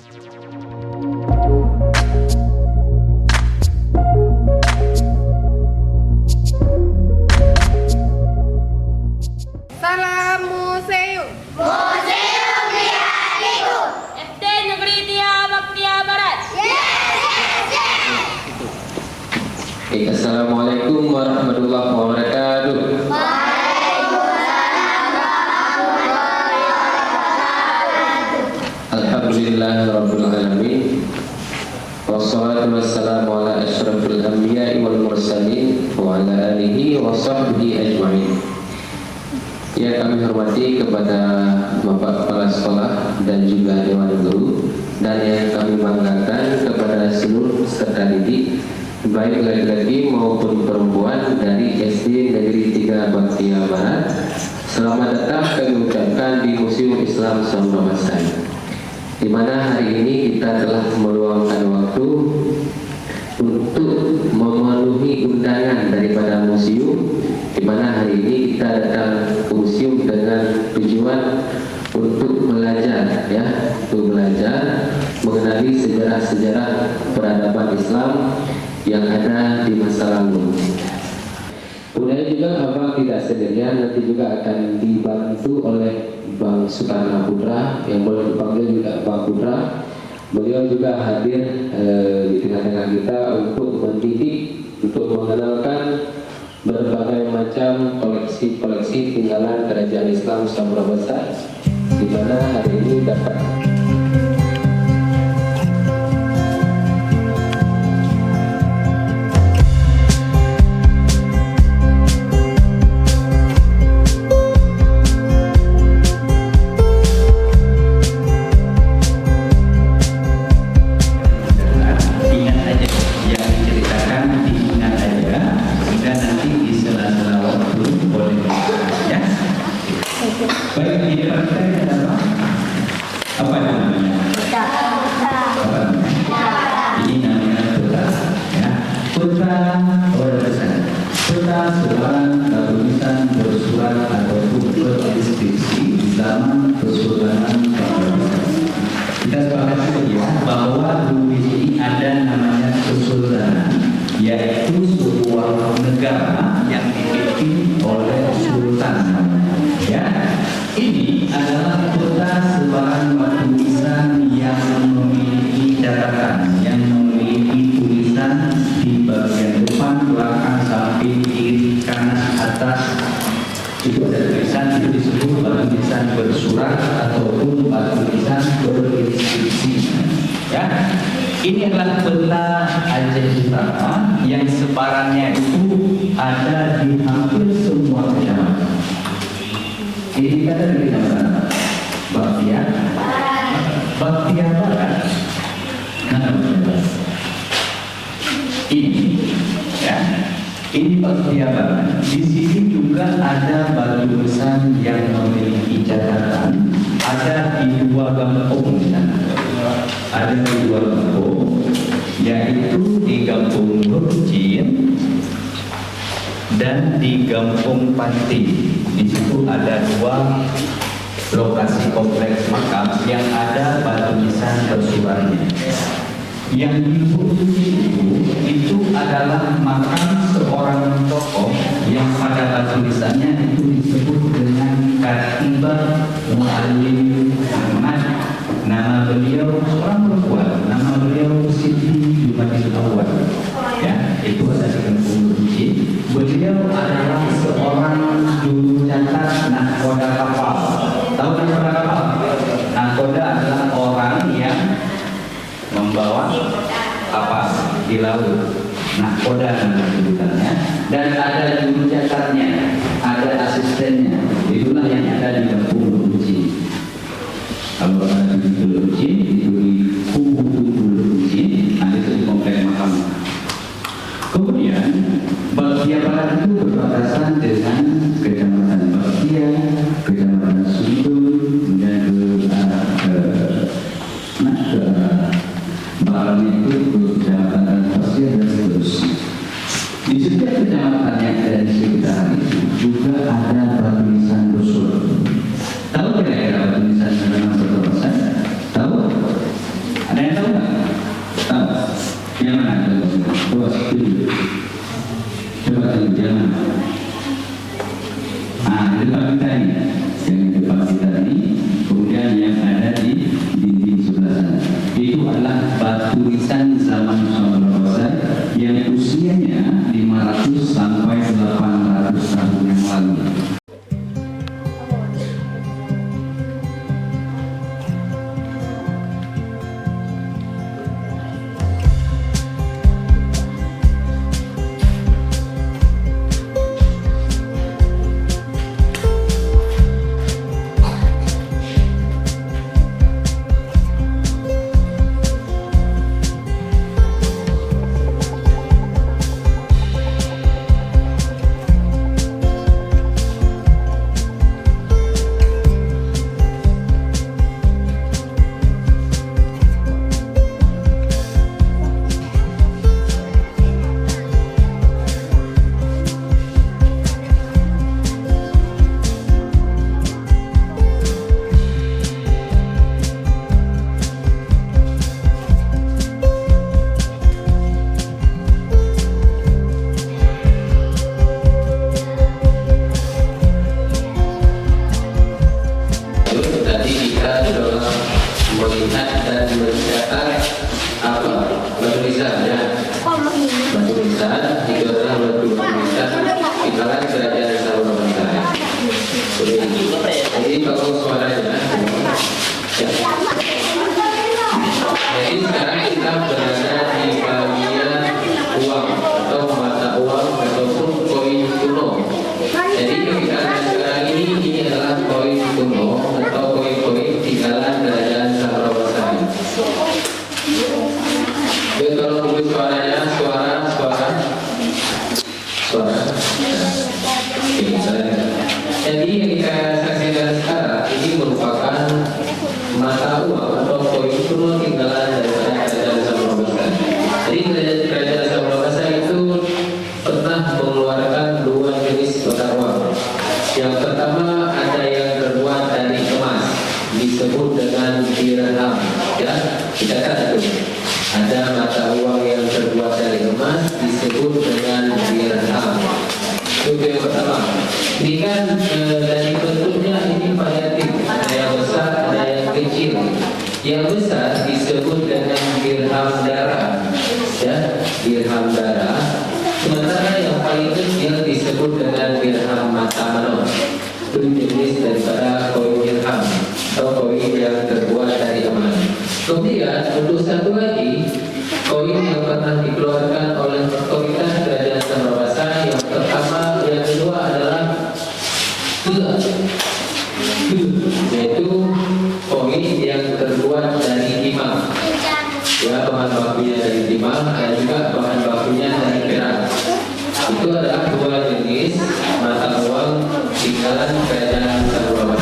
Salam Museum. Museum Lihat-Liku. SD Negeri Tia Baktia Barat. Assalamualaikum warahmatullahi wabarakatuh. Alhamdulillahirabbil alamin. Wassalatu wassalamu ala asyrafil anbiya'i wal mursalin wa ala alihi wa sahbihi ajma'in. Yang kami hormati kepada Bapak Kepala Sekolah dan juga Dewan Guru, dan yang kami banggakan kepada seluruh peserta didik, baik laki-laki maupun perempuan dari SD Negeri 3 Baktia Barat. Selamat datang kami ucapkan di Museum Islam Sambrabasan, di mana hari ini kita telah meluangkan waktu untuk memenuhi undangan daripada museum, di mana hari ini kita datang ke museum dengan tujuan untuk belajar, untuk belajar mengenali sejarah-sejarah peradaban Islam yang ada di masa lalu. Kemudian juga Abang tidak sendirian, nanti juga akan dibantu oleh Bang Sukarna Putra, yang boleh dipanggil juga Bang Putra. Beliau juga hadir di tengah-tengah kita untuk mendidik, untuk mengenalkan berbagai macam koleksi-koleksi tinggalan Kerajaan Islam Sambrabasan, di mana hari ini dapat ini adalah peta Aceh Utara yang sebarannya itu ada di hampir semua kecamatan. Ini ada di kecamatan Baktia Barat. Ini Baktia Barat. Di sini juga ada batu nisan yang memiliki catatan. Ada di dua kampung di sana. Ada di dua kampung, yaitu di Kampung Nurjin dan di Kampung Panti. Di situ ada dua lokasi kompleks makam yang ada batu nisan bersuratnya. Yang di Nurjin itu adalah makam seorang tokoh yang pada batu nisannya itu disebut dengan Katibah Mu'allim Ahmad. Nama beliau seorang perempuan, nama beliau Siti Jumadil Awal. Ya, itu ada di Kampung Nurjin. Beliau adalah seorang juru catat nahkoda kapal. Tahu nahkoda kapal? Nahkoda adalah orang yang membawa kapal di laut. Nahkoda nama sebutannya. Dan ada juru catatnya, ada asistennya. Itulah yang ada di Kampung Nurjin. Kalau ada di Nurjin, itu di kubu-kubu Nurjin, ada di komplek makam. Kemudian Baktia Barat itu berbatasan dengan Kecamatan Baktia, Kecamatan Sundul, dan ke baratnya itu ke Kecamatan Pasir dan seterusnya. Di setiap kecamatan yang ada di sekitar itu juga ada batu nisan bersurat. Tahu kira-kira batu nisan yang memang bersurat? Tahu? tulisan zaman Prabawaza yang usianya 500 sampai 800 tahun yang lalu. Tadi kita sudah melihat dan mencatat apa? Batu nisan ya. Batu nisan itu adalah batu nisan tinggalan kerajaan Sarawak. Jadi kalau suaranya ya. Jadi sekarang kita berada di bagian uang atau mata uang ataupun koin kuno. Jadi ketika sekarang ini adalah koin kuno atau koin-koin tinggalan kerajaan Sarawak. Jadi tolong tunggu suaranya, suara. Oke, jadi yang kita saksikan sekarang ini merupakan mata uang atau koin kuno tinggalan daripada kerajaan Sarawak. Jadi kerajaan Sarawak itu pernah mengeluarkan dua jenis mata uang. Yang pertama ada yang terbuat dari emas, disebut dengan dirham. Ya, kita tahu ada mata uang yang terbuat dari emas, disebut dengan dirham. Itu yang pertama. Ini kan dari bentuknya ini variatif, ada yang besar, ada yang kecil. Yang besar disebut dengan dirham darah, ya, dirham darah. Sementara yang paling kecil disebut dengan dirham mata itu jenis daripada koin dirham atau koin yang terbuat dari emas. Kemudian untuk satu lagi koin yang pernah dikeluarkan oleh otoritas kerajaan Sarawak, yang pertama, yang kedua adalah yaitu koin yang terbuat dari timah. Ya, bahan bakunya dari timah dan juga bahan bakunya dari perak. Itu adalah dua jenis mata uang tinggalan kerajaan Sarawak.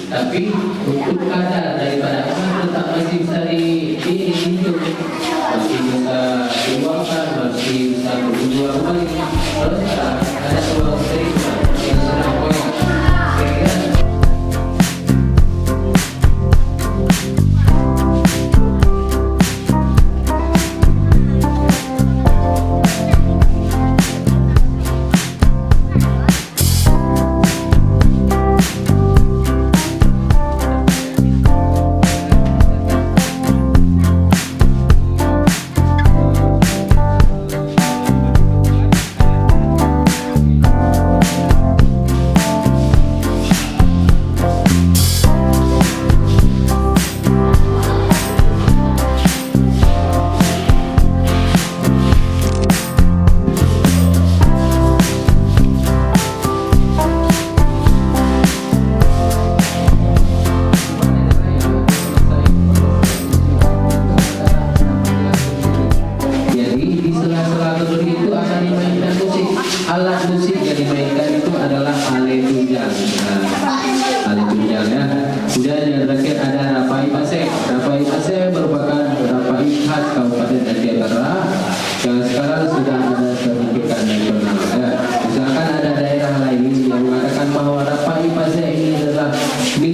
Tapi untuk kadar daripada emas tetap masih bisa dihitung, masih bisa diuangkan, masih bisa berjual kembali. Kalau sekarang ada uang terima yang sudah koin, kira-kira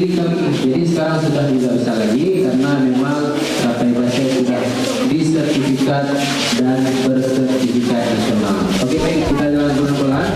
dididik kami. Jadi sekarang sudah tidak bisa lagi karena memang Bapak Ibu saya sudah disertifikat dan bersertifikat nasional. Oke, baik, kita jalan pelan-pelan.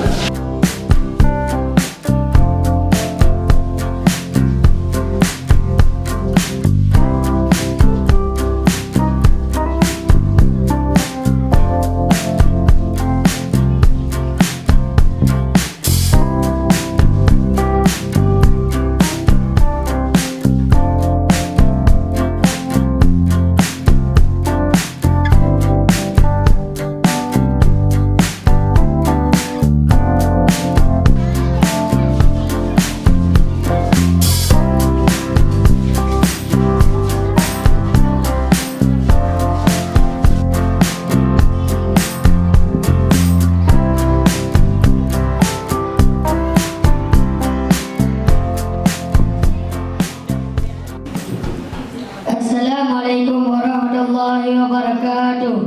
Assalamualaikum warahmatullahi wabarakatuh.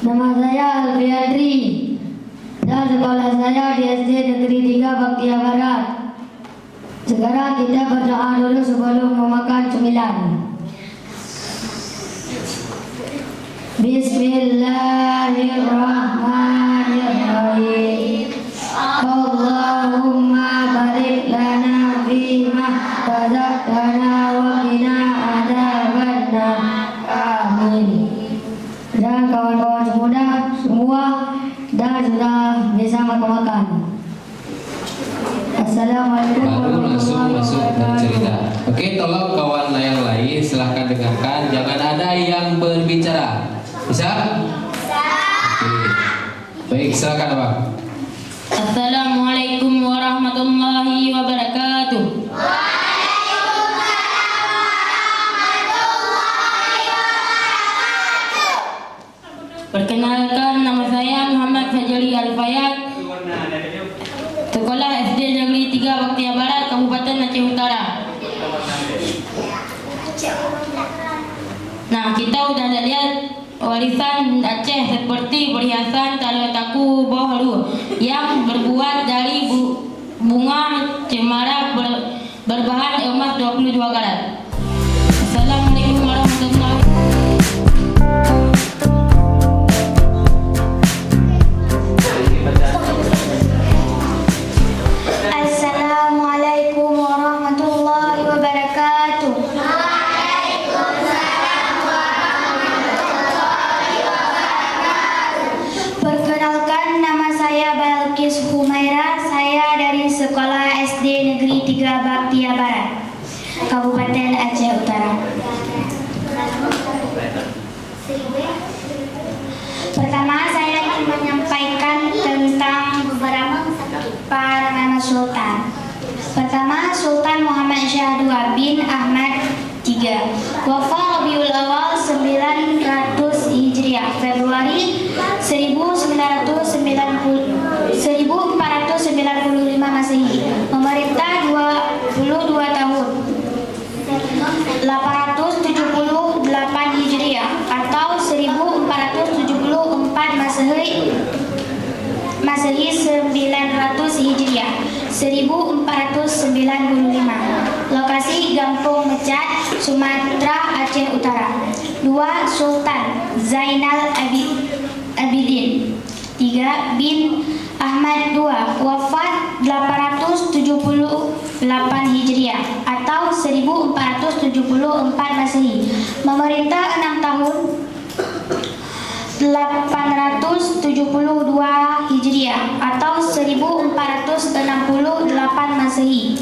Nama saya Alfiandri dan sekolah saya di SD Negeri 3 Baktia Barat. Sekarang kita berdoa dulu sebelum memakan cemilan. Bismillahirrahmanirrahim. Allahumma barik lana fima razaqtana wa qina adzabannar. Amin. Dan kawan-kawan semua dan sudah bisa makan. Assalamualaikum Baru langsung warahmatullahi masuk wabarakatuh. cerita. Oke, tolong kawan yang lain silahkan dengarkan. Jangan ada yang berbicara. Bisa? Oke. Baik, silakan Bang. Assalamualaikum warahmatullahi wabarakatuh. Perkenalkan, nama saya Muhammad Fajri Al-Fayat, Sekolah SD Negeri 3 Baktia Barat, Kabupaten Aceh Utara. Nah, kita udah lihat warisan Aceh seperti perhiasan Talotaku Bohlu yang berbuat dari bunga cemara berbahan emas 22 karat. Assalamualaikum warahmatullahi wabarakatuh. Assalamualaikum warahmatullahi wabarakatuh. Perkenalkan, nama saya Balkis Humaira. Saya dari Sekolah SD Negeri 3 Baktia Barat, Kabupaten Aceh Utara. Pertama, saya ingin menyampaikan tentang beberapa nama Sultan. Pertama, Sultan Muhammad Shah II bin Ahmad III, wafat Rabiul Awal 900 Hijriah, Februari 1495 Masehi, memerintah 22 tahun, 878 Hijriah atau 1474 Masehi 900 Hijriah 1495. Lokasi Gampung Mecat, Sumatera, Aceh Utara. 2. Sultan Zainal Abidin III bin Ahmad II, wafat 878 Hijriah atau 1474 Masehi, memerintah 6 tahun, 872 Hijriah atau 1468 Masehi.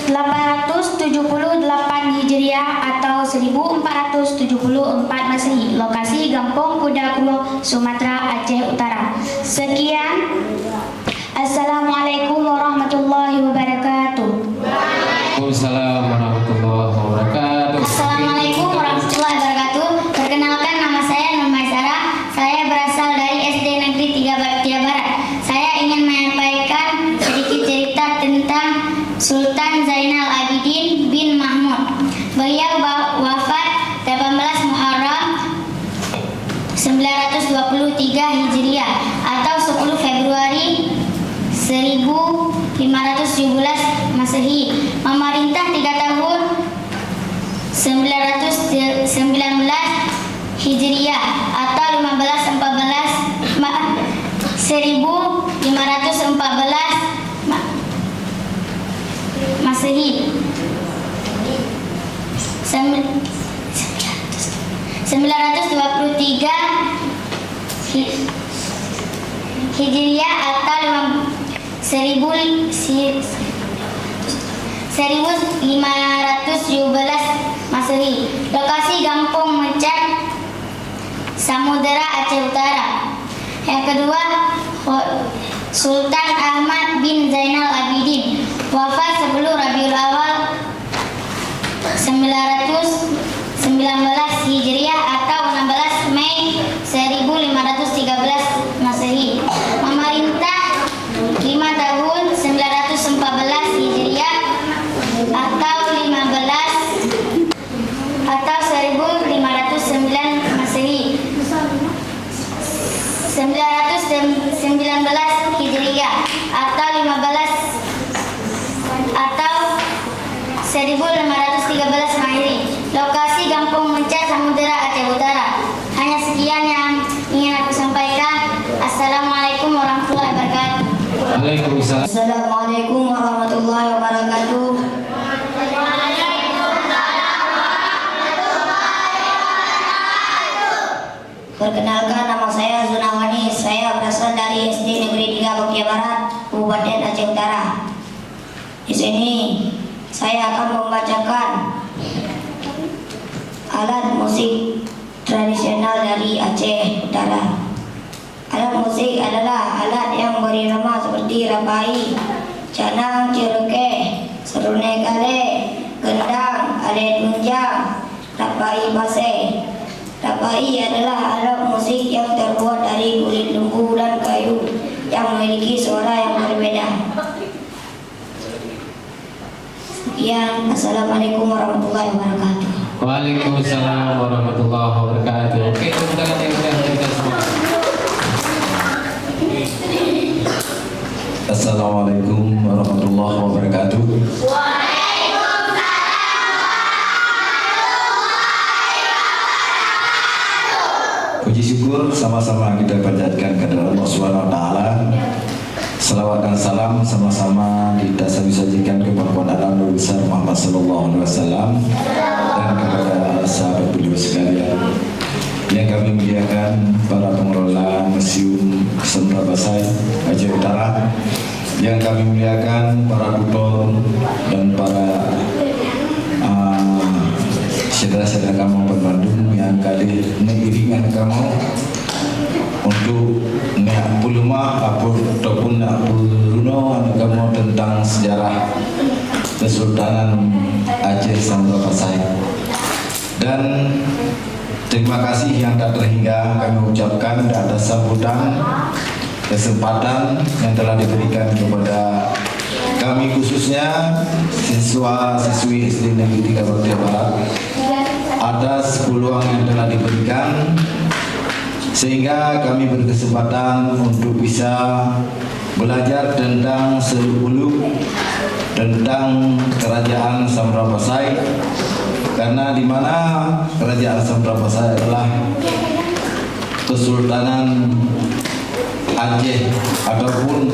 878 Hijriah atau 1474 Masehi. Lokasi Gampung Kudakulo, Sumatera, Aceh Utara. Sekian. Assalamualaikum warahmatullahi wabarakatuh. Waalaikumsalam warahmatullahi wabarakatuh. Assalamualaikum warahmatullahi wabarakatuh. Perkenalkan, nama saya Nur Maisara. Saya berasal dari SD Negeri 3 Baktia Barat. Saya ingin menyampaikan sedikit cerita tentang Sultan Zainal Abidin bin Mahmud. Beliau wafat 18 Muharram 923 Hijriah atau 10 Februari 1517 Masehi. Memerintah 3 tahun 919 Hijriah atau 1514 Masehi. 923 Hijriah atau 1517 Masehi. Lokasi Kampung Mencak, Samudera, Aceh Utara. Yang kedua, Sultan Ahmad bin Zainal Abidin, wafat 10 Rabiul Awal 919 Hijriah atau 16 Mei 1513 Masehi. Memerintah 5 tahun 914 Hijriah atau 1509 Masehi. 919 Hijriah atau 1513 Masehi. Lokasi Kampung Mencak, Samudera, Aceh Utara. Hanya sekian yang ingin aku sampaikan. Assalamualaikum warahmatullahi wabarakatuh. Waalaikumsalam. Assalamualaikum warahmatullahi wabarakatuh. Perkenalkan, nama saya Zunawani. Saya berasal dari SD Negeri 3 Bakia Barat, Kabupaten Aceh Utara. Di sini saya akan membacakan alat musik tradisional dari Aceh Utara. Alat musik adalah alat yang berirama seperti rapai, canang, cerukeh, serunai gale, gendang, alet tunjang, rapai base. Rapai adalah alat musik yang terbuat dari kulit lembu dan kayu yang memiliki suara yang berbeda. Sekian, Assalamualaikum warahmatullahi wabarakatuh. Waalaikumsalam warahmatullahi wabarakatuh. Oke, tepuk tangan yang kita semua. Assalamualaikum warahmatullahi wabarakatuh. Puji syukur sama-sama kita panjatkan kepada Allah Subhanahu wa taala. Selawat dan salam sama-sama kita sajikan kepada Nabi besar Muhammad sallallahu alaihi wasallam dan kepada sahabat beliau sekalian. Yang kami muliakan para pengelola Museum Sandra Basai Aceh Utara, yang kami muliakan para tutor dan para saudara-saudara kamu Bandung yang kali mengiringan kamu untuk nak pulma ataupun nak puluno kamu tentang sejarah Kesultanan Aceh Sandra Basai. Dan terima kasih yang tak terhingga kami ucapkan atas sambutan kesempatan yang telah diberikan kepada kami, khususnya siswa-siswi SD Negeri 3 Bakia Barat, atas peluang yang telah diberikan sehingga kami berkesempatan untuk bisa belajar tentang seluk-beluk tentang Kerajaan Sandra Basai, karena di mana Kerajaan Sandra Basai adalah Kesultanan Aceh ataupun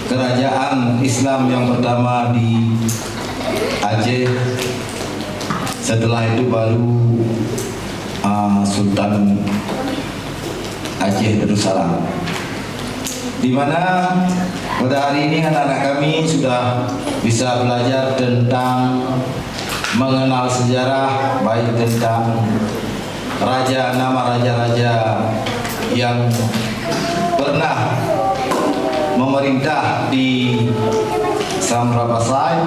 kerajaan Islam yang pertama di Aceh. Setelah itu baru Sultan Aceh Darussalam. Di mana pada hari ini anak-anak kami sudah bisa belajar tentang mengenal sejarah, baik tentang nama raja-raja yang pernah memerintah di Sandra Basai,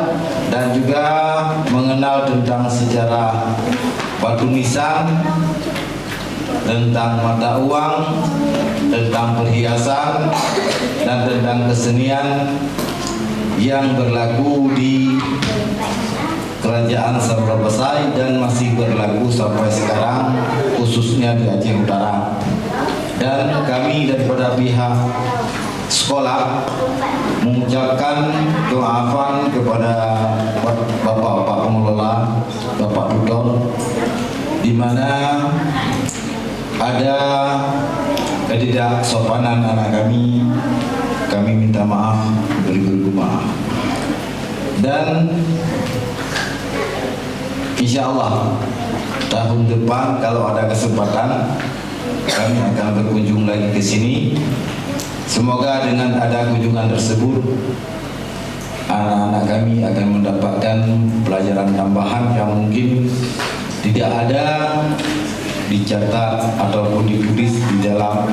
dan juga mengenal tentang sejarah batu nisan, tentang mata uang, tentang perhiasan, dan tentang kesenian yang berlaku di Kerajaan Sandra Basai dan masih berlaku sampai sekarang, khususnya di Aceh Utara. Dan Dan kami daripada pihak sekolah mengucapkan kemaafan kepada bapak-bapak pengelola, bapak tutor, di mana ada ketidaksopanan anak kami minta maaf, beri maaf. Dan insya Allah tahun depan kalau ada kesempatan kami akan berkunjung lagi ke sini. Semoga dengan ada kunjungan tersebut anak-anak kami akan mendapatkan pelajaran tambahan yang mungkin tidak ada dicatat ataupun ditulis di dalam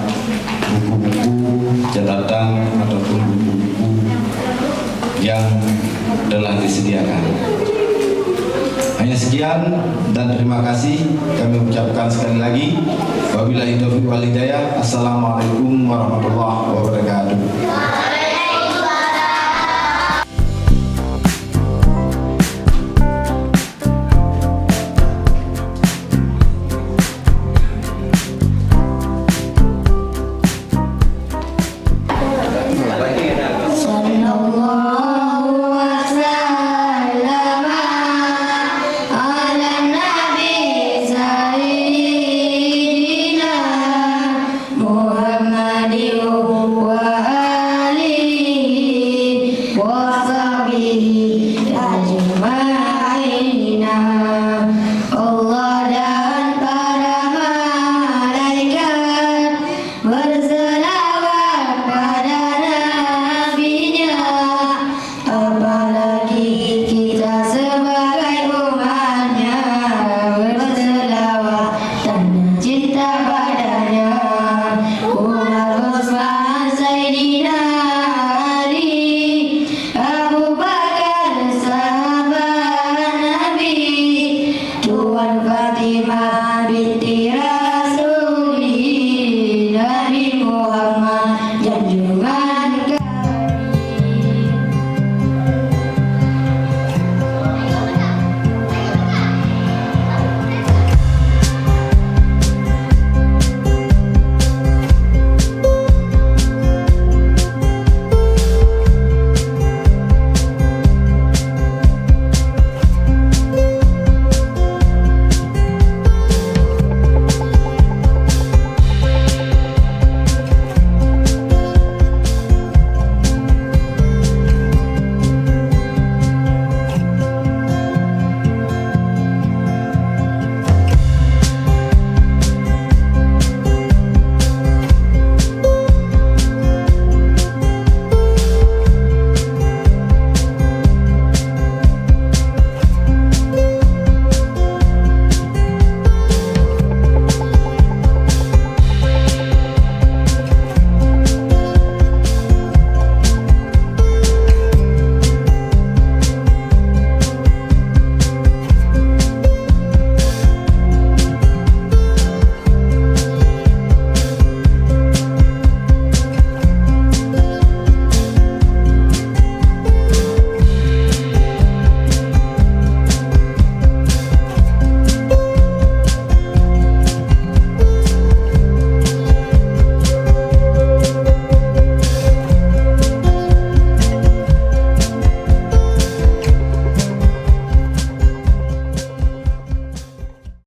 buku-buku catatan ataupun buku-buku yang telah disediakan. Hanya sekian dan terima kasih kami ucapkan sekali lagi. Wabillahi taufiq wal hidayah. Assalamualaikum warahmatullahi wabarakatuh.